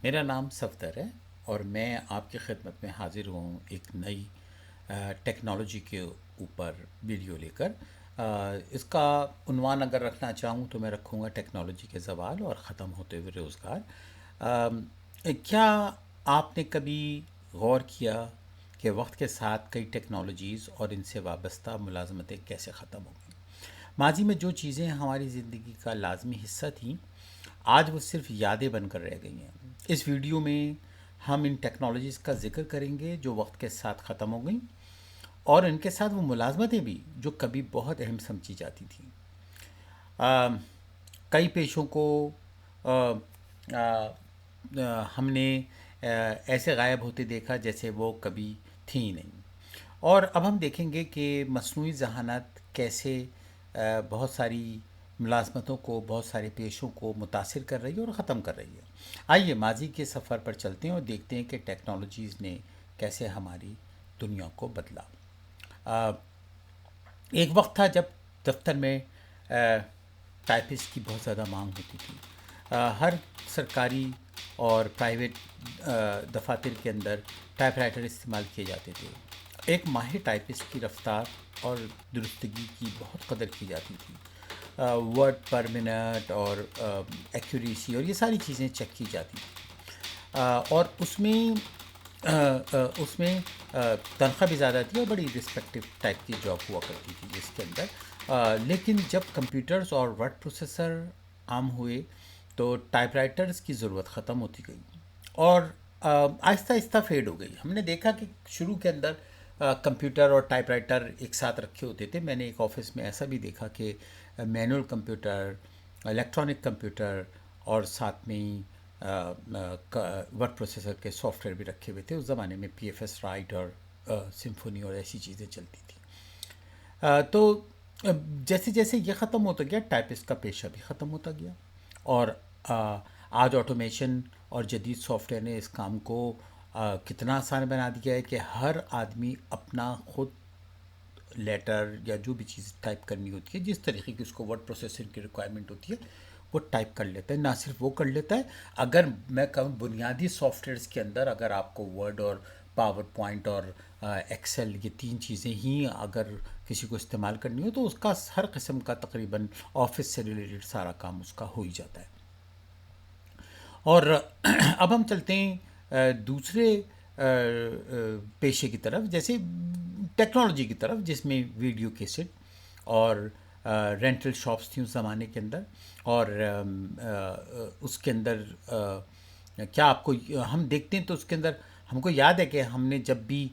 میرا نام صفدر ہے اور میں آپ کی خدمت میں حاضر ہوں ایک نئی ٹیکنالوجی کے اوپر ویڈیو لے کر۔ اس کا عنوان اگر رکھنا چاہوں تو میں رکھوں گا ٹیکنالوجی کے زوال اور ختم ہوتے ہوئے روزگار۔ کیا آپ نے کبھی غور کیا کہ وقت کے ساتھ کئی ٹیکنالوجیز اور ان سے وابستہ ملازمتیں کیسے ختم ہو گئیں؟ ماضی میں جو چیزیں ہماری زندگی کا لازمی حصہ تھیں، آج وہ صرف یادیں بن کر رہ گئی ہیں۔ اس ویڈیو میں ہم ان ٹیکنالوجیز کا ذکر کریں گے جو وقت کے ساتھ ختم ہو گئیں، اور ان کے ساتھ وہ ملازمتیں بھی جو کبھی بہت اہم سمجھی جاتی تھیں۔ آ، کئی پیشوں کو آ، آ، ہم نے ایسے غائب ہوتے دیکھا جیسے وہ کبھی تھیں ہی نہیں۔ اور اب ہم دیکھیں گے کہ مصنوعی ذہانت کیسے بہت ساری ملازمتوں کو، بہت سارے پیشوں کو متاثر کر رہی ہے اور ختم کر رہی ہے۔ آئیے ماضی کے سفر پر چلتے ہیں اور دیکھتے ہیں کہ ٹیکنالوجیز نے کیسے ہماری دنیا کو بدلا۔ آ، ایک وقت تھا جب دفتر میں ٹائپسٹ کی بہت زیادہ مانگ ہوتی تھی۔ ہر سرکاری اور پرائیویٹ دفاتر کے اندر ٹائپ رائٹر استعمال کیے جاتے تھے۔ ایک ماہر ٹائپسٹ کی رفتار اور درستگی کی بہت قدر کی جاتی تھی۔ ورڈ پر منٹ اور ایکوریسی اور یہ ساری چیزیں چیک کی جاتی تھیں۔ اور اس میں تنخواہ بھی زیادہ تھی اور بڑی رسپیکٹو ٹائپ کی جاب ہوا کرتی تھی جس کے اندر۔ لیکن جب کمپیوٹرز اور ورڈ پروسیسر عام ہوئے تو ٹائپ رائٹرز کی ضرورت ختم ہوتی گئی اور آہستہ آہستہ فیڈ ہو گئی۔ ہم نے دیکھا کہ شروع کے اندر کمپیوٹر اور ٹائپ رائٹر ایک ساتھ رکھے ہوتے تھے۔ میں نے ایک آفس میں ایسا بھی دیکھا کہ مینول کمپیوٹر، الیکٹرانک کمپیوٹر اور ساتھ میں ہی ورڈ پروسیسر کے سافٹ ویئر بھی رکھے ہوئے تھے۔ اس زمانے میں پی ایف ایس رائٹ اور سمفونی اور ایسی چیزیں چلتی تھیں۔ تو جیسے جیسے یہ ختم ہوتا گیا، ٹائپسٹ کا پیشہ بھی ختم ہوتا گیا، اور آج آٹومیشن اور جدید سافٹ ویئر نے اس کام کو کتنا آسان بنا دیا ہے کہ ہر آدمی اپنا خود لیٹر یا جو بھی چیز ٹائپ کرنی ہوتی ہے، جس طریقے کی اس کو ورڈ پروسیسنگ کی ریکوائرمنٹ ہوتی ہے، وہ ٹائپ کر لیتا ہے۔ نہ صرف وہ کر لیتا ہے، اگر میں کہوں بنیادی سافٹ ویئرس کے اندر اگر آپ کو ورڈ اور پاور پوائنٹ اور ایکسل یہ تین چیزیں ہی اگر کسی کو استعمال کرنی ہو تو اس کا ہر قسم کا تقریباً آفس سے ریلیٹڈ سارا کام اس کا ہو ہی جاتا ہے۔ اور اب ہم چلتے ہیں دوسرے پیشے کی طرف، جیسے ٹیکنالوجی کی طرف، جس میں ویڈیو کیسٹ اور رینٹل شاپس تھیں اس زمانے کے اندر۔ اور اس کے اندر کیا آپ کو، ہم دیکھتے ہیں تو اس کے اندر ہم کو یاد ہے کہ ہم نے جب بھی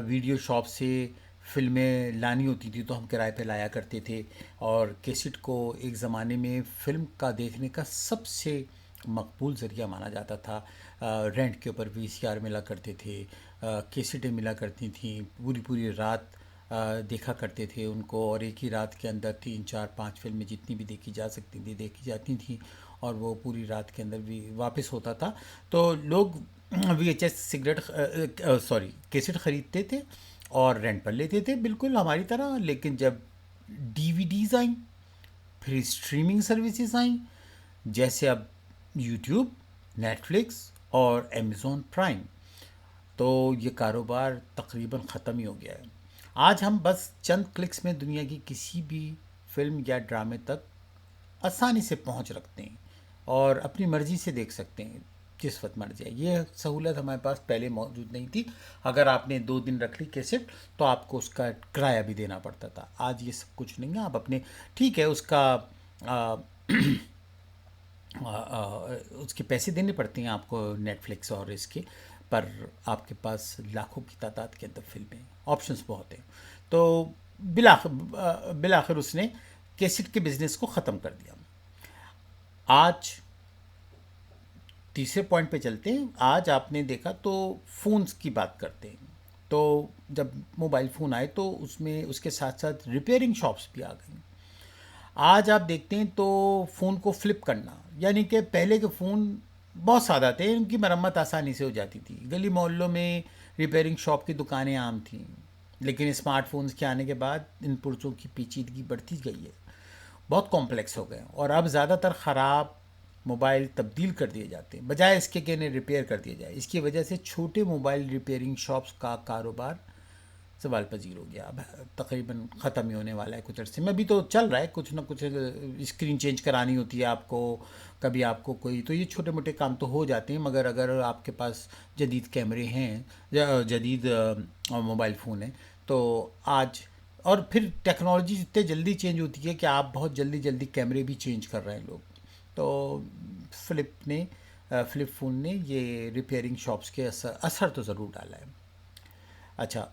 ویڈیو شاپ سے فلمیں لانی ہوتی تھی تو ہم کرائے پہ لایا کرتے تھے، اور کیسٹ کو ایک زمانے میں فلم کا دیکھنے کا سب سے مقبول ذریعہ مانا جاتا تھا۔ رینٹ کے اوپر وی سی آر ملا کرتے تھے، کیسٹیں ملا کرتی تھیں، پوری پوری رات دیکھا کرتے تھے ان کو، اور ایک ہی رات کے اندر 3 4 5 فلمیں جتنی بھی دیکھی جا سکتی تھیں دیکھی جاتی تھیں، اور وہ پوری رات کے اندر بھی واپس ہوتا تھا۔ تو لوگ وی ایچ ایس کیسٹ خریدتے تھے اور رینٹ پر لیتے تھے، بالکل ہماری طرح۔ لیکن جب ڈی وی ڈیز آئیں، پھر اسٹریمنگ سروسز آئیں، جیسے اب یوٹیوب، نیٹ فلکس اور امیزون پرائم، تو یہ کاروبار تقریباً ختم ہی ہو گیا ہے۔ آج ہم بس چند کلکس میں دنیا کی کسی بھی فلم یا ڈرامے تک آسانی سے پہنچ رکھتے ہیں اور اپنی مرضی سے دیکھ سکتے ہیں جس وقت مرضی ہے۔ یہ سہولت ہمارے پاس پہلے موجود نہیں تھی۔ اگر آپ نے 2 دن رکھ لی کیسٹ تو آپ کو اس کا کرایہ بھی دینا پڑتا تھا۔ آج یہ سب کچھ نہیں ہے، آپ اپنے ٹھیک ہے اس کا اس کے پیسے دینے پڑتے ہیں آپ کو نیٹ فلکس اور اس کے، پر آپ کے پاس لاکھوں کی تعداد کے اندر فلمیں، آپشنس بہت ہیں۔ تو بالآخر اس نے کیسٹ کے بزنس کو ختم کر دیا۔ آج تیسرے پوائنٹ پہ چلتے ہیں۔ آج آپ نے دیکھا تو فونز کی بات کرتے ہیں، تو جب موبائل فون آئے تو اس میں اس کے ساتھ ساتھ ریپیئرنگ شاپس بھی آ گئیں۔ آج آپ دیکھتے ہیں تو فون کو فلپ کرنا، یعنی کہ پہلے کے فون بہت سادہ تھے، ان کی مرمت آسانی سے ہو جاتی تھی، گلی محلوں میں ریپیئرنگ شاپ کی دکانیں عام تھیں۔ لیکن اسمارٹ فونز کے آنے کے بعد ان پرزوں کی پیچیدگی بڑھتی گئی ہے، بہت کمپلیکس ہو گئے، اور اب زیادہ تر خراب موبائل تبدیل کر دیے جاتے ہیں بجائے اس کے کہ انہیں ریپیئر کر دیا جائے. اس کی وجہ سے چھوٹے موبائل ریپیئرنگ شاپس کا کاروبار سوال پذیر ہو گیا. اب تقریباً ختم ہی ہونے والا ہے کچھ عرصے میں. ابھی تو چل رہا ہے, کچھ نہ کچھ اسکرین چینج کرانی ہوتی ہے آپ کو, کبھی آپ کو کوئی, تو یہ چھوٹے موٹے کام تو ہو جاتے ہیں. مگر اگر آپ کے پاس جدید کیمرے ہیں یا جدید موبائل فون ہیں تو آج, اور پھر ٹیکنالوجی اتنے جلدی چینج ہوتی ہے کہ آپ بہت جلدی جلدی کیمرے بھی چینج کر رہے ہیں لوگ. تو فلپ فون نے یہ ریپیئرنگ شاپس کے اثر تو ضرور ڈالا ہے. اچھا,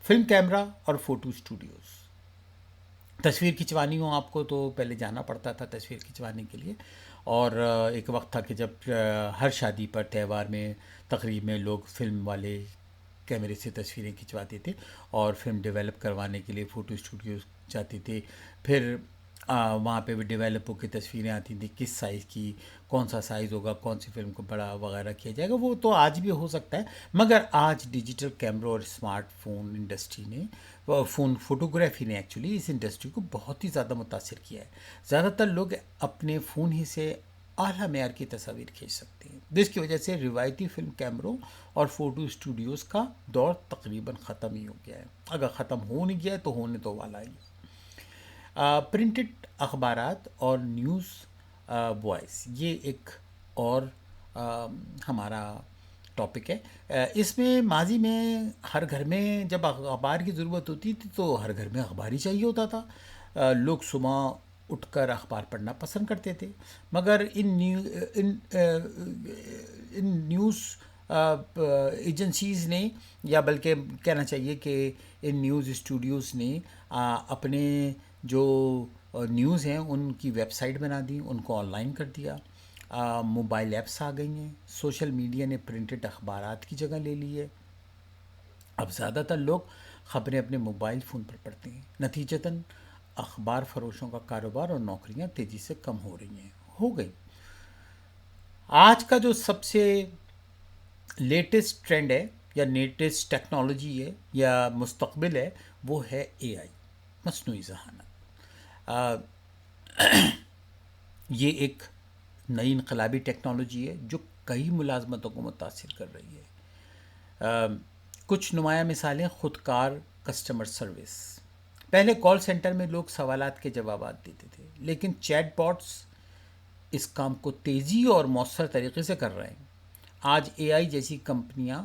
فلم کیمرہ اور فوٹو اسٹوڈیوز. تصویر کھنچوانی ہو آپ کو تو پہلے جانا پڑتا تھا تصویر کھنچوانے کے لیے, اور ایک وقت تھا کہ جب ہر شادی پر, تہوار میں, تقریب میں لوگ فلم والے کیمرے سے تصویریں کھنچواتے تھے, اور فلم ڈیولپ کروانے کے لیے فوٹو اسٹوڈیوز جاتے تھے. پھر وہاں پہ بھی ڈیولپ ہو کے تصویریں آتی تھیں, کس سائز کی, کون سا سائز ہوگا, کون سی فلم کو بڑا وغیرہ کیا جائے گا. وہ تو آج بھی ہو سکتا ہے, مگر آج ڈیجیٹل کیمروں اور اسمارٹ فون انڈسٹری نے, فوٹوگرافی نے ایکچولی اس انڈسٹری کو بہت ہی زیادہ متاثر کیا ہے. زیادہ تر لوگ اپنے فون ہی سے اعلیٰ معیار کی تصاویر کھینچ سکتے ہیں, جس کی وجہ سے روایتی فلم کیمروں اور فوٹو اسٹوڈیوز کا دور تقریباً ختم ہی ہو گیا ہے. اگر ختم ہو نہیں گیا ہے تو ہونے تو والا ہی. پرنٹڈ اخبارات اور نیوز وائس, یہ ایک اور ہمارا ٹاپک ہے. اس میں ماضی میں ہر گھر میں جب اخبار کی ضرورت ہوتی تھی تو ہر گھر میں اخبار ہی چاہیے ہوتا تھا. لوگ صبح اٹھ کر اخبار پڑھنا پسند کرتے تھے, مگر ان نیوز ایجنسیز نے, یا بلکہ کہنا چاہیے کہ ان نیوز اسٹوڈیوز نے اپنے جو نیوز ہیں ان کی ویب سائٹ بنا دی, ان کو آن لائن کر دیا. موبائل ایپس آ گئی ہیں, سوشل میڈیا نے پرنٹڈ اخبارات کی جگہ لے لی ہے. اب زیادہ تر لوگ خبریں اپنے موبائل فون پر پڑھتے ہیں. نتیجتاً اخبار فروشوں کا کاروبار اور نوکریاں تیزی سے کم ہو رہی ہیں, ہو گئی. آج کا جو سب سے لیٹسٹ ٹرینڈ ہے, یا لیٹسٹ ٹیکنالوجی ہے, یا مستقبل ہے, وہ ہے اے آئی, مصنوعی ذہانت. یہ ایک نئی انقلابی ٹیکنالوجی ہے جو کئی ملازمتوں کو متاثر کر رہی ہے. کچھ نمایاں مثالیں, خود کار کسٹمر سروس. پہلے کال سینٹر میں لوگ سوالات کے جوابات دیتے تھے, لیکن چیٹ باٹس اس کام کو تیزی اور مؤثر طریقے سے کر رہے ہیں. آج اے آئی جیسی کمپنیاں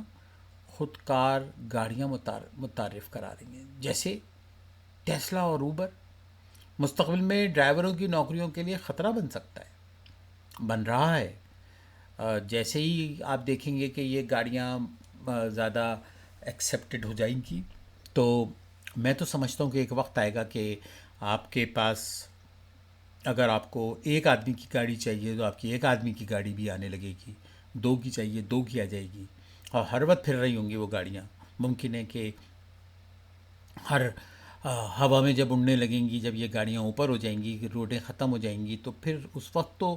خود کار گاڑیاں متعارف کرا رہی ہیں, جیسے ٹیسلا اور اوبر. مستقبل میں ڈرائیوروں کی نوکریوں کے لیے خطرہ بن سکتا ہے, بن رہا ہے. جیسے ہی آپ دیکھیں گے کہ یہ گاڑیاں زیادہ ایکسیپٹڈ ہو جائیں گی, تو میں تو سمجھتا ہوں کہ ایک وقت آئے گا کہ آپ کے پاس, اگر آپ کو ایک آدمی کی گاڑی چاہیے تو آپ کی ایک آدمی کی گاڑی بھی آنے لگے گی, دو کی چاہیے دو کی آ جائے گی, اور ہر وقت پھر رہی ہوں گی وہ گاڑیاں. ممکن ہے کہ ہر ہوا میں جب اڑنے لگیں گی, جب یہ گاڑیاں اوپر ہو جائیں گی, روڈیں ختم ہو جائیں گی, تو پھر اس وقت تو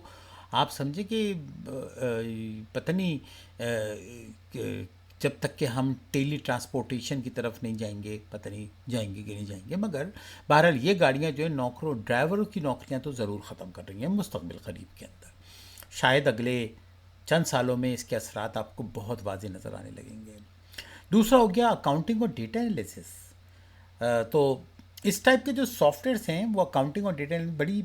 آپ سمجھیں کہ پتہ نہیں جب تک کہ ہم ٹیلی ٹرانسپورٹیشن کی طرف نہیں جائیں گے, پتہ نہیں جائیں گے کہ نہیں جائیں گے. مگر بہرحال یہ گاڑیاں جو ہے ڈرائیوروں کی نوکریاں تو ضرور ختم کر رہی ہیں مستقبل قریب کے اندر. شاید اگلے چند سالوں میں اس کے اثرات آپ کو بہت واضح نظر آنے لگیں گے. دوسرا ہو گیا اکاؤنٹنگ اور ڈیٹا انالیسس. تو اس ٹائپ کے جو سافٹ ویئرس ہیں وہ اکاؤنٹنگ اور ڈیٹا بڑی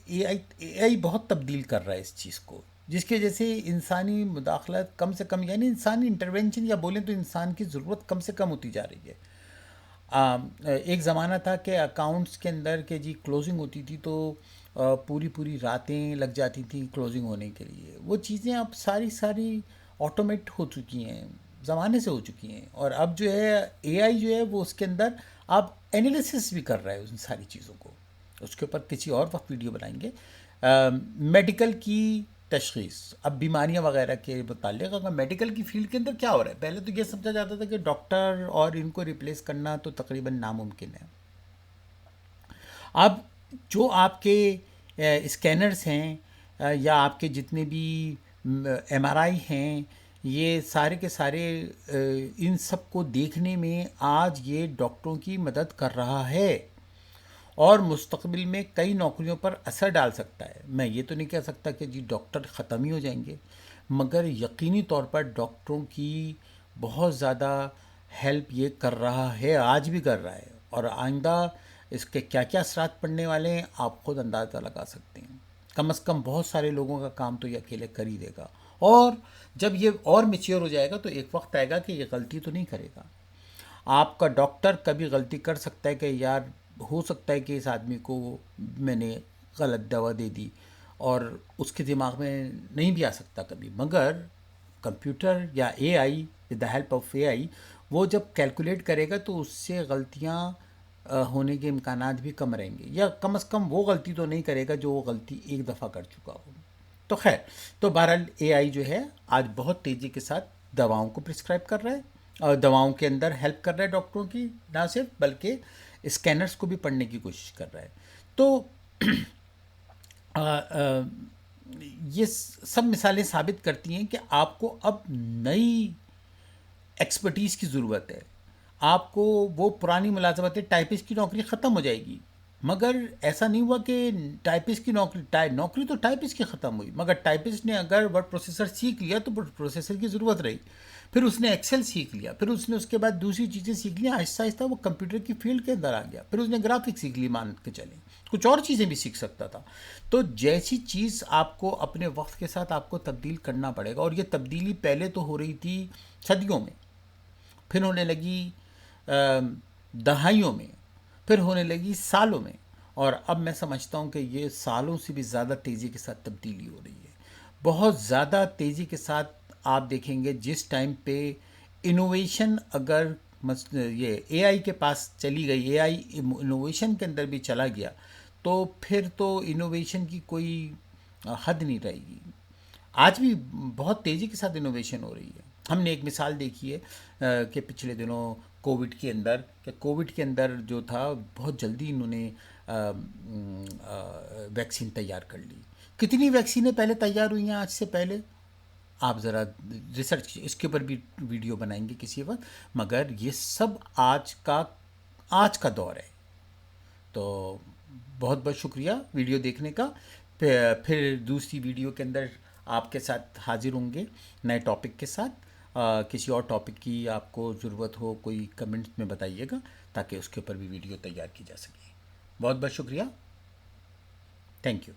اے آئی بہت تبدیل کر رہا ہے اس چیز کو, جس کی وجہ سے انسانی مداخلت کم سے کم, یعنی انسانی انٹرونشن, یا بولیں تو انسان کی ضرورت کم سے کم ہوتی جا رہی ہے. ایک زمانہ تھا کہ اکاؤنٹس کے اندر کہ جی کلوزنگ ہوتی تھی تو پوری پوری راتیں لگ جاتی تھیں کلوزنگ ہونے کے لیے. وہ چیزیں اب ساری آٹومیٹ ہو چکی ہیں, زمانے سے ہو چکی ہیں. اور اب جو ہے اے آئی جو ہے وہ اس کے اندر اب انالیسس بھی کر رہا ہے ان ساری چیزوں کو. اس کے اوپر کسی اور وقت ویڈیو بنائیں گے. میڈیکل کی تشخیص, اب بیماریاں وغیرہ کے متعلق اگر میڈیکل کی فیلڈ کے اندر کیا ہو رہا ہے, پہلے تو یہ سمجھا جاتا تھا کہ ڈاکٹر اور ان کو ریپلیس کرنا تو تقریباً ناممکن ہے. اب جو آپ کے اسکینرز ہیں, یا آپ کے جتنے بھی ایم آر آئی ہیں, یہ سارے کے سارے ان سب کو دیکھنے میں آج یہ ڈاکٹروں کی مدد کر رہا ہے. اور مستقبل میں کئی نوکریوں پر اثر ڈال سکتا ہے. میں یہ تو نہیں کہہ سکتا کہ جی ڈاکٹر ختم ہی ہو جائیں گے، مگر یقینی طور پر ڈاکٹروں کی بہت زیادہ ہیلپ یہ کر رہا ہے، آج بھی کر رہا ہے، اور آئندہ اس کے کیا کیا اثرات پڑنے والے ہیں آپ خود اندازہ لگا سکتے ہیں. کم از کم بہت سارے لوگوں کا کام تو یہ اکیلے کر ہی دے گا. اور جب یہ اور میچیور ہو جائے گا تو ایک وقت آئے گا کہ یہ غلطی تو نہیں کرے گا. آپ کا ڈاکٹر کبھی غلطی کر سکتا ہے کہ یار ہو سکتا ہے کہ اس آدمی کو میں نے غلط دوا دے دی، اور اس کے دماغ میں نہیں بھی آ سکتا کبھی. مگر کمپیوٹر یا اے آئی، ود دا ہیلپ آف اے آئی، وہ جب کیلکولیٹ کرے گا تو اس سے غلطیاں ہونے کے امکانات بھی کم رہیں گے، یا کم از کم وہ غلطی تو نہیں کرے گا جو وہ غلطی ایک دفعہ کر چکا ہو. تو خیر، تو بہرحال اے آئی جو ہے آج بہت تیزی کے ساتھ دواؤں کو پرسکرائب کر رہا ہے، اور دواؤں کے اندر ہیلپ کر رہا ہے ڈاکٹروں کی، نہ صرف بلکہ اسکینرز کو بھی پڑھنے کی کوشش کر رہا ہے. تو آ، آ، یہ سب مثالیں ثابت کرتی ہیں کہ آپ کو اب نئی ایکسپرٹیز کی ضرورت ہے. آپ کو وہ پرانی ملازمت ٹائپسٹ کی نوکری ختم ہو جائے گی، مگر ایسا نہیں ہوا کہ ٹائپسٹ کی نوکری تو ٹائپسٹ کی ختم ہوئی، مگر ٹائپسٹ نے اگر ورڈ پروسیسر سیکھ لیا تو ورڈ پروسیسر کی ضرورت رہی. پھر اس نے ایکسل سیکھ لیا، پھر اس نے اس کے بعد دوسری چیزیں سیکھ لیں، آہستہ آہستہ وہ کمپیوٹر کی فیلڈ کے اندر آ گیا. پھر اس نے گرافک سیکھ لی، مان کے چلیں کچھ اور چیزیں بھی سیکھ سکتا تھا. تو جیسی چیز آپ کو اپنے وقت کے ساتھ آپ کو تبدیل کرنا پڑے گا، اور یہ تبدیلی پہلے تو ہو رہی تھی صدیوں میں، پھر ہونے لگی دہائیوں میں، پھر ہونے لگی سالوں میں، اور اب میں سمجھتا ہوں کہ یہ سالوں سے بھی زیادہ تیزی کے ساتھ تبدیلی ہو رہی ہے. بہت زیادہ تیزی کے ساتھ آپ دیکھیں گے جس ٹائم پہ انوویشن اگر یہ اے آئی کے پاس چلی گئی، اے آئی انوویشن کے اندر بھی چلا گیا، تو پھر تو انوویشن کی کوئی حد نہیں رہے گی. آج بھی بہت تیزی کے ساتھ انوویشن ہو رہی ہے. ہم نے ایک مثال دیکھی ہے کہ پچھلے دنوں کووڈ کے اندر جو تھا بہت جلدی انہوں نے ویکسین تیار کر لی. کتنی ویکسینیں پہلے تیار ہوئی ہیں آج سے پہلے؟ آپ ذرا ریسرچ اس کے اوپر بھی ویڈیو بنائیں گے کسی وقت. مگر یہ سب آج کا دور ہے. تو بہت بہت شکریہ ویڈیو دیکھنے کا. پھر دوسری ویڈیو کے اندر آپ کے ساتھ حاضر ہوں گے نئے ٹاپک کے ساتھ. کسی اور ٹاپک کی آپ کو ضرورت ہو کوئی کمنٹ میں بتائیے گا تاکہ اس کے اوپر بھی ویڈیو تیار کی جا سکے. بہت بہت شکریہ. Thank you.